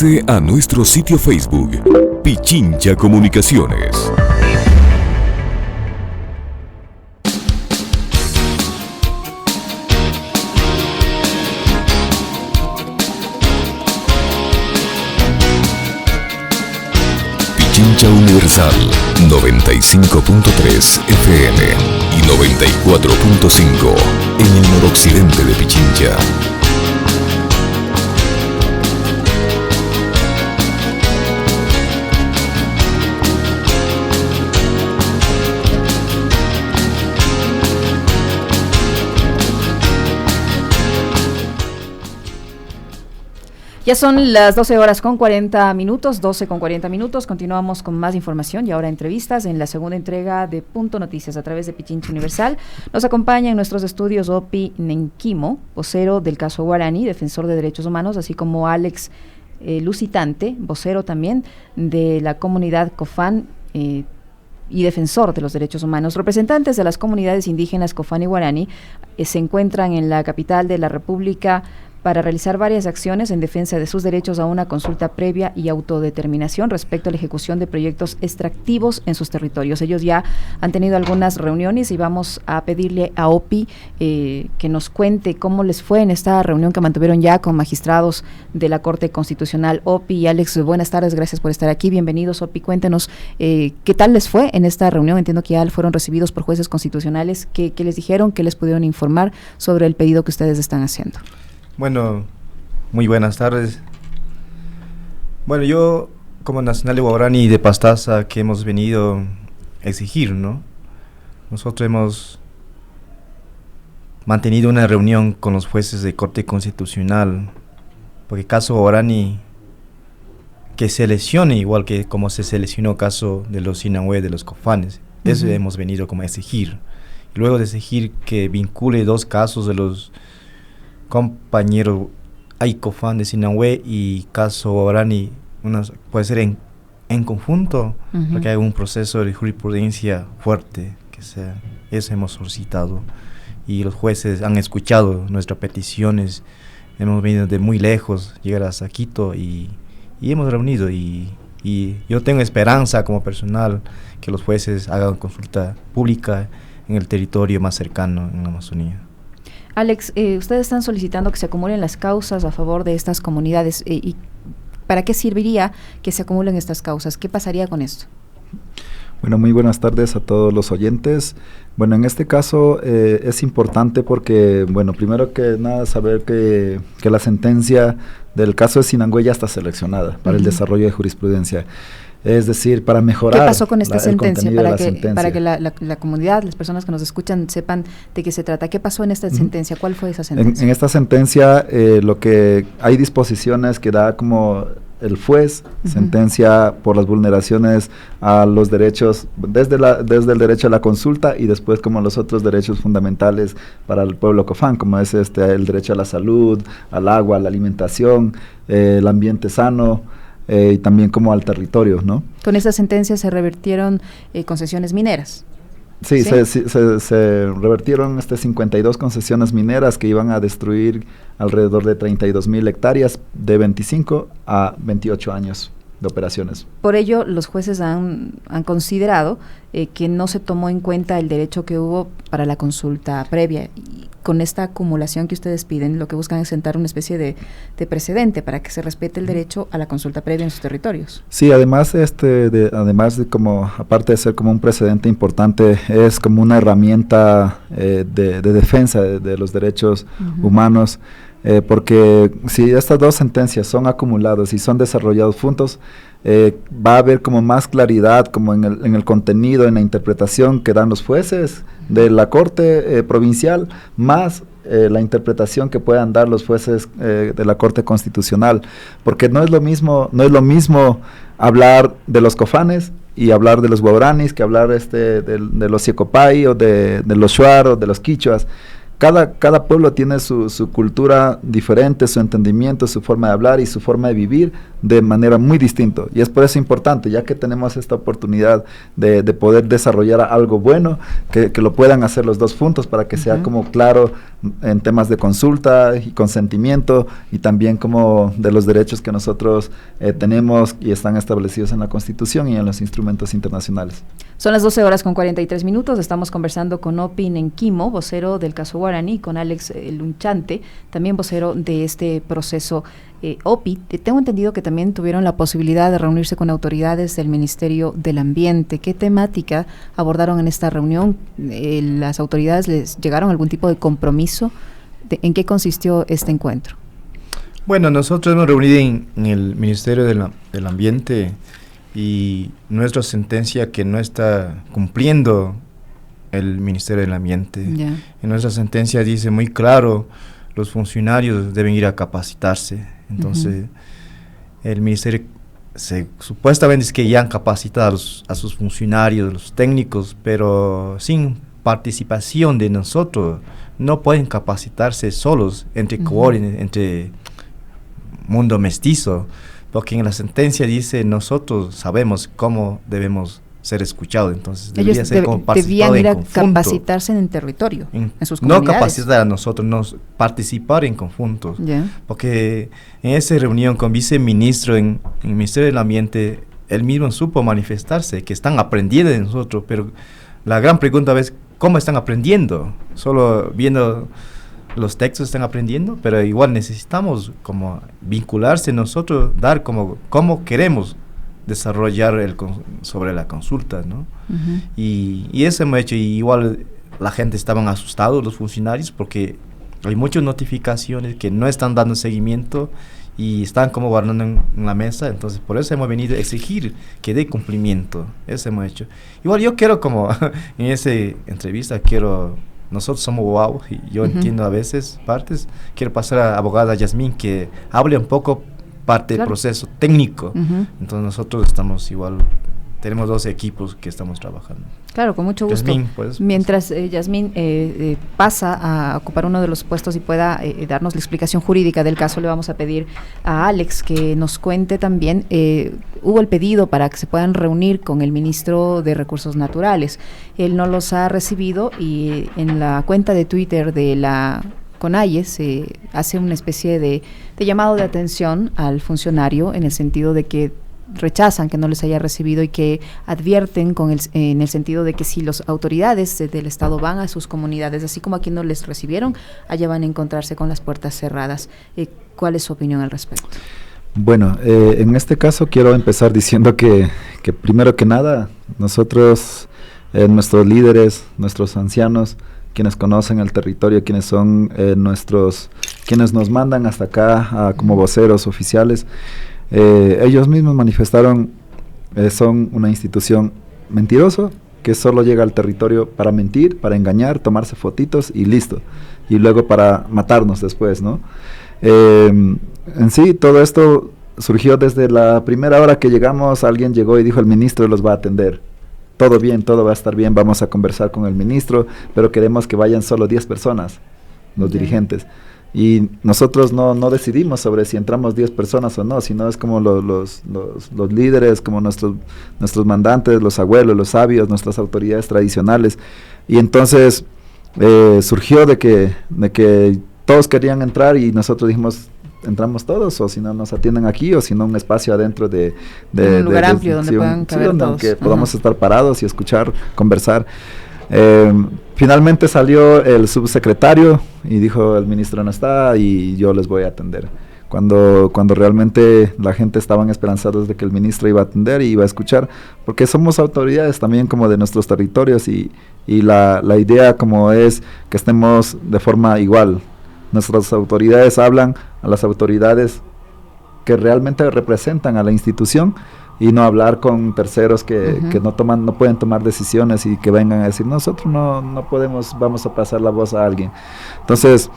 Suscríbase a nuestro sitio Facebook, Pichincha Comunicaciones. Pichincha Universal 95.3 FM y 94.5 en el noroccidente de Pichincha. Ya son las 12 horas con 40 minutos, 12 con 40 minutos. Continuamos con más información y ahora entrevistas en la segunda entrega de Punto Noticias a través de Pichincha Universal. Nos acompaña en nuestros estudios Opi Nenquimo, vocero del caso Guarani, defensor de derechos humanos, así como Alex Lucitante, vocero también de la comunidad Cofán y defensor de los derechos humanos. Representantes de las comunidades indígenas Cofán y Guarani se encuentran en la capital de la República para realizar varias acciones en defensa de sus derechos a una consulta previa y autodeterminación respecto a la ejecución de proyectos extractivos en sus territorios. Ellos ya han tenido algunas reuniones y vamos a pedirle a Opi que nos cuente cómo les fue en esta reunión que mantuvieron ya con magistrados de la Corte Constitucional. Opi y Alex, buenas tardes, gracias por estar aquí, bienvenidos. Opi, cuéntenos qué tal les fue en esta reunión. Entiendo que ya fueron recibidos por jueces constitucionales. ¿Qué les dijeron? ¿Qué les pudieron informar sobre el pedido que ustedes están haciendo? Bueno, muy buenas tardes. Bueno, yo como Nacional de Guarani de Pastaza que hemos venido a exigir, ¿no? Nosotros hemos mantenido una reunión con los jueces de Corte Constitucional, porque caso Guarani que se lesione igual que como se seleccionó caso de los Sinanhue, de los Cofanes. Eso hemos venido como a exigir. Y luego de exigir que vincule dos casos de los compañero Cofán de Sinanhue y caso Guarani, puede ser en conjunto, para que haya un proceso de jurisprudencia fuerte, eso hemos solicitado, y los jueces han escuchado nuestras peticiones. Hemos venido de muy lejos, llegar hasta Quito y hemos reunido, y yo tengo esperanza como personal que los jueces hagan consulta pública en el territorio más cercano en la Amazonía. Alex, ustedes están solicitando que se acumulen las causas a favor de estas comunidades. ¿Y para qué serviría que se acumulen estas causas? ¿Qué pasaría con esto? Bueno, muy buenas tardes a todos los oyentes. Bueno, en este caso es importante porque, bueno, primero que nada saber que la sentencia del caso de Sinanhue ya está seleccionada para el desarrollo de jurisprudencia. Es decir, para mejorar. ¿Qué pasó con esta sentencia? Para que la la comunidad, las personas que nos escuchan, sepan de qué se trata. ¿Qué pasó en esta sentencia? ¿Cuál fue esa sentencia? En esta sentencia, lo que hay disposiciones que da como el juez, sentencia por las vulneraciones a los derechos, desde el derecho a la consulta y después como los otros derechos fundamentales para el pueblo Cofán, como es el derecho a la salud, al agua, a la alimentación, el ambiente sano, y también como al territorio, ¿no? Con esta sentencia se revertieron concesiones mineras. Sí, se revertieron 52 concesiones mineras que iban a destruir alrededor de 32,000 hectáreas de 25 a 28 años de operaciones. Por ello, los jueces han considerado que no se tomó en cuenta el derecho que hubo para la consulta previa. Y con esta acumulación que ustedes piden, lo que buscan es sentar una especie de precedente para que se respete el derecho a la consulta previa en sus territorios. Sí, además de como, aparte de ser como un precedente importante, es como una herramienta de defensa de los derechos humanos. Porque si estas dos sentencias son acumuladas y son desarrollados juntos, va a haber como más claridad como en el contenido, en la interpretación que dan los jueces de la Corte Provincial, más la interpretación que puedan dar los jueces de la Corte Constitucional, porque no es lo mismo hablar de los cofanes y hablar de los guaraníes que hablar de los Siecopay o de los shuar o de los quichuas. cada pueblo tiene su cultura diferente, su entendimiento, su forma de hablar y su forma de vivir de manera muy distinta. Y es por eso importante, ya que tenemos esta oportunidad de poder desarrollar algo bueno, que lo puedan hacer los dos juntos para que sea como claro en temas de consulta y consentimiento, y también como de los derechos que nosotros tenemos y están establecidos en la Constitución y en los instrumentos internacionales. Son las 12:43. Estamos conversando con Opi Nenquimo, vocero del caso Guaraní, con Alex Lunchante, también vocero de este proceso. Opi, tengo entendido que también tuvieron la posibilidad de reunirse con autoridades del Ministerio del Ambiente. ¿Qué temática abordaron en esta reunión? ¿Las autoridades les llegaron a algún tipo de compromiso? ¿En qué consistió este encuentro? Bueno, nosotros hemos reunido en el Ministerio del Ambiente, y nuestra sentencia que no está cumpliendo el Ministerio del Ambiente. Yeah. En nuestra sentencia dice muy claro, los funcionarios deben ir a capacitarse. Entonces, el Ministerio supuestamente es que ya han capacitado a sus funcionarios, los técnicos, pero sin participación de nosotros. No pueden capacitarse solos entre entre mundo mestizo, porque en la sentencia dice, nosotros sabemos cómo debemos ser escuchados, entonces ellos debían ir a capacitarse en el territorio, en sus comunidades. No capacitar a nosotros, participar en conjuntos, porque en esa reunión con viceministro en el Ministerio del Ambiente, él mismo supo manifestarse, que están aprendiendo de nosotros, pero la gran pregunta es, ¿cómo están aprendiendo? Solo viendo los textos están aprendiendo, pero igual necesitamos como vincularse nosotros, dar como cómo queremos desarrollar sobre la consulta, ¿no? Y eso hemos hecho, y igual la gente estaban asustados, los funcionarios, porque hay muchas notificaciones que no están dando seguimiento y están como guardando en la mesa. Entonces por eso hemos venido a exigir que dé cumplimiento. Eso hemos hecho. Igual yo quiero como en esa entrevista nosotros somos abogados y yo entiendo a veces partes. Quiero pasar a abogada Yasmín que hable un poco parte del proceso técnico. Entonces nosotros estamos igual, tenemos 2 equipos que estamos trabajando. Claro, con mucho gusto. Yasmín, pues, mientras Yasmín pasa a ocupar uno de los puestos y pueda darnos la explicación jurídica del caso, le vamos a pedir a Alex que nos cuente también, hubo el pedido para que se puedan reunir con el ministro de Recursos Naturales. Él no los ha recibido y en la cuenta de Twitter de la CONAIE se hace una especie de llamado de atención al funcionario en el sentido de que rechazan que no les haya recibido y que advierten en el sentido de que si las autoridades del Estado van a sus comunidades, así como aquí no les recibieron, allá van a encontrarse con las puertas cerradas. ¿Cuál es su opinión al respecto? Bueno, en este caso quiero empezar diciendo que primero que nada, nosotros, nuestros líderes, nuestros ancianos, quienes conocen el territorio, quienes son quienes nos mandan hasta acá como voceros oficiales, ellos mismos manifestaron, son una institución mentirosa que solo llega al territorio para mentir, para engañar, tomarse fotitos y listo, y luego para matarnos después, ¿no? En sí, todo esto surgió desde la primera hora que llegamos. Alguien llegó y dijo, el ministro los va a atender, todo bien, todo va a estar bien, vamos a conversar con el ministro, pero queremos que vayan solo 10 personas, los dirigentes. Y nosotros no decidimos sobre si entramos 10 personas o no, sino es como los líderes, como nuestros mandantes, los abuelos, los sabios, nuestras autoridades tradicionales. Y entonces surgió de que todos querían entrar y nosotros dijimos, entramos todos, o si no nos atienden aquí, o si no un espacio adentro de un lugar amplio donde puedan caber todos. Que podamos estar parados y escuchar, conversar. Finalmente salió el subsecretario y dijo, el ministro no está y yo les voy a atender. Cuando realmente la gente estaban esperanzados de que el ministro iba a atender y iba a escuchar, porque somos autoridades también como de nuestros territorios y la idea como es que estemos de forma igual. Nuestras autoridades hablan a las autoridades que realmente representan a la institución y no hablar con terceros que no pueden tomar decisiones y que vengan a decir, nosotros no podemos, vamos a pasar la voz a alguien. Entonces,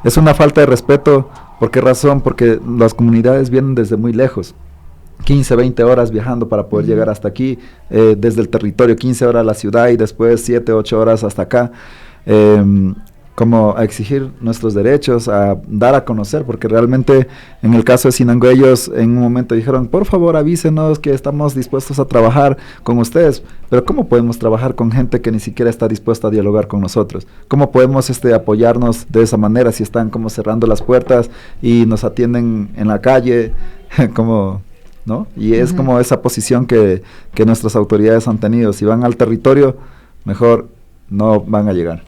es una falta de respeto. ¿Por qué razón? Porque las comunidades vienen desde muy lejos, 15, 20 horas viajando para poder llegar hasta aquí, desde el territorio, 15 horas a la ciudad y después 7, 8 horas hasta acá. como a exigir nuestros derechos, a dar a conocer, porque realmente en el caso de Sinango ellos en un momento dijeron, por favor avísenos que estamos dispuestos a trabajar con ustedes, pero ¿cómo podemos trabajar con gente que ni siquiera está dispuesta a dialogar con nosotros? ¿Cómo podemos apoyarnos de esa manera si están como cerrando las puertas y nos atienden en la calle? como, ¿no? Y es como esa posición que nuestras autoridades han tenido, si van al territorio, mejor no van a llegar.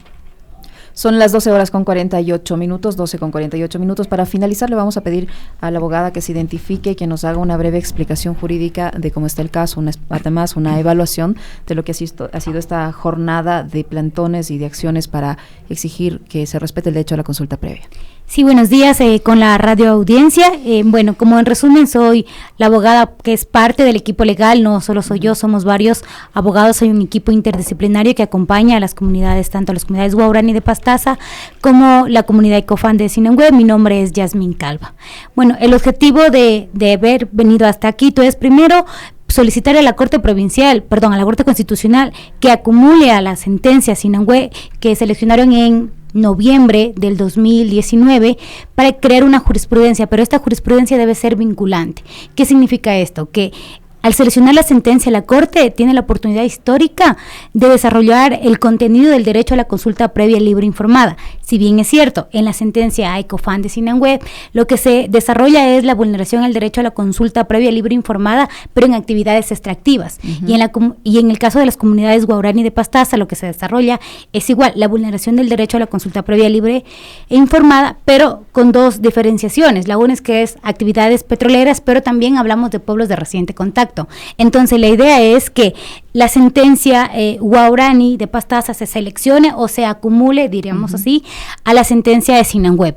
Son las 12:48, 12:48. Para finalizar, le vamos a pedir a la abogada que se identifique, que nos haga una breve explicación jurídica de cómo está el caso, además una evaluación de lo que ha sido esta jornada de plantones y de acciones para exigir que se respete el derecho a la consulta previa. Sí, buenos días con la radio audiencia. Bueno, como en resumen, soy la abogada que es parte del equipo legal, no solo soy yo, somos varios abogados, hay un equipo interdisciplinario que acompaña a las comunidades, tanto a las comunidades Guaraní de Pastaza como la comunidad Ecofan de Sinangue. Mi nombre es Yasmín Calva. Bueno, el objetivo de haber venido hasta aquí es primero solicitar a la Corte Constitucional que acumule a las sentencias Sinangue que seleccionaron en noviembre del 2019 para crear una jurisprudencia, pero esta jurisprudencia debe ser vinculante. ¿Qué significa esto? Que al seleccionar la sentencia, la Corte tiene la oportunidad histórica de desarrollar el contenido del derecho a la consulta previa libre informada. Si bien es cierto, en la sentencia a Ecofan de Sinangue, lo que se desarrolla es la vulneración al derecho a la consulta previa libre informada, pero en actividades extractivas. Y en el caso de las comunidades Guaraní de Pastaza, lo que se desarrolla es igual, la vulneración del derecho a la consulta previa libre e informada, pero con dos diferenciaciones. La una es que es actividades petroleras, pero también hablamos de pueblos de reciente contacto. Entonces la idea es que la sentencia Guaraní de Pastaza se seleccione o se acumule, diríamos así, a la sentencia de Sinangue.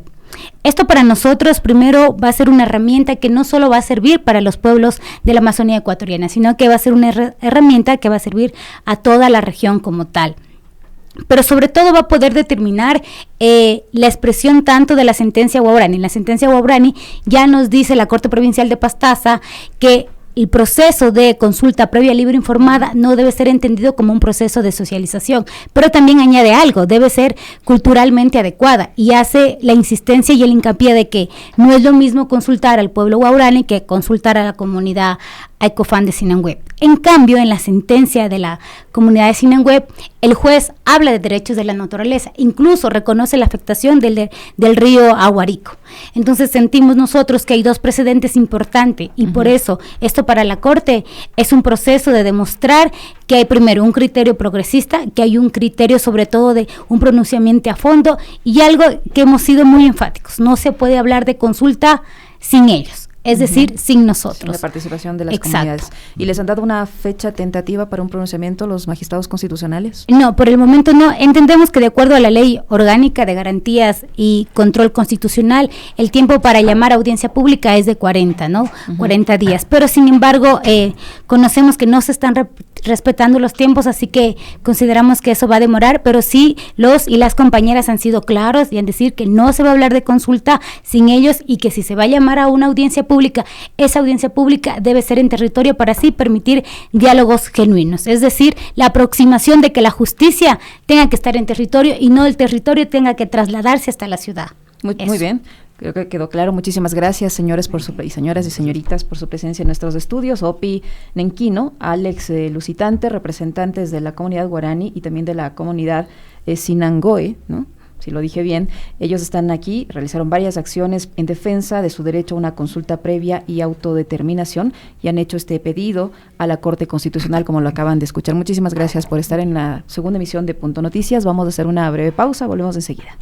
Esto para nosotros primero va a ser una herramienta que no solo va a servir para los pueblos de la Amazonía ecuatoriana, sino que va a ser una herramienta que va a servir a toda la región como tal. Pero sobre todo va a poder determinar la expresión tanto de la sentencia Guaraní. En la sentencia Guaraní ya nos dice la Corte Provincial de Pastaza que el proceso de consulta previa libre informada no debe ser entendido como un proceso de socialización, pero también añade algo, debe ser culturalmente adecuada y hace la insistencia y el hincapié de que no es lo mismo consultar al pueblo Guaraní que consultar a la comunidad Ecofan de Sinangue. En cambio, en la sentencia de la comunidad de Sinangue, el juez habla de derechos de la naturaleza, incluso reconoce la afectación del río Aguarico. Entonces sentimos nosotros que hay dos precedentes importantes y por eso esto para la Corte es un proceso de demostrar que hay primero un criterio progresista, que hay un criterio sobre todo de un pronunciamiento a fondo y algo que hemos sido muy enfáticos, no se puede hablar de consulta sin ellos. Es decir, sin nosotros. Sin la participación de las comunidades. ¿Y les han dado una fecha tentativa para un pronunciamiento los magistrados constitucionales? No, por el momento no. Entendemos que de acuerdo a la Ley Orgánica de Garantías y Control Constitucional, el tiempo para llamar a audiencia pública es de 40, ¿no? 40 días. Pero sin embargo, conocemos que no se están respetando los tiempos, así que consideramos que eso va a demorar, pero sí los y las compañeras han sido claros y han decir que no se va a hablar de consulta sin ellos y que si se va a llamar a una audiencia pública, esa audiencia pública debe ser en territorio para así permitir diálogos genuinos, es decir, la aproximación de que la justicia tenga que estar en territorio y no el territorio tenga que trasladarse hasta la ciudad. Muy bien. Creo que quedó claro. Muchísimas gracias, señores y señoras y señoritas, por su presencia en nuestros estudios. Opi Nenquino, Alex Lusitante, representantes de la comunidad Guaraní y también de la comunidad Sinangue, ¿no? Si lo dije bien, ellos están aquí, realizaron varias acciones en defensa de su derecho a una consulta previa y autodeterminación y han hecho este pedido a la Corte Constitucional, como lo acaban de escuchar. Muchísimas gracias por estar en la segunda emisión de Punto Noticias. Vamos a hacer una breve pausa, volvemos enseguida.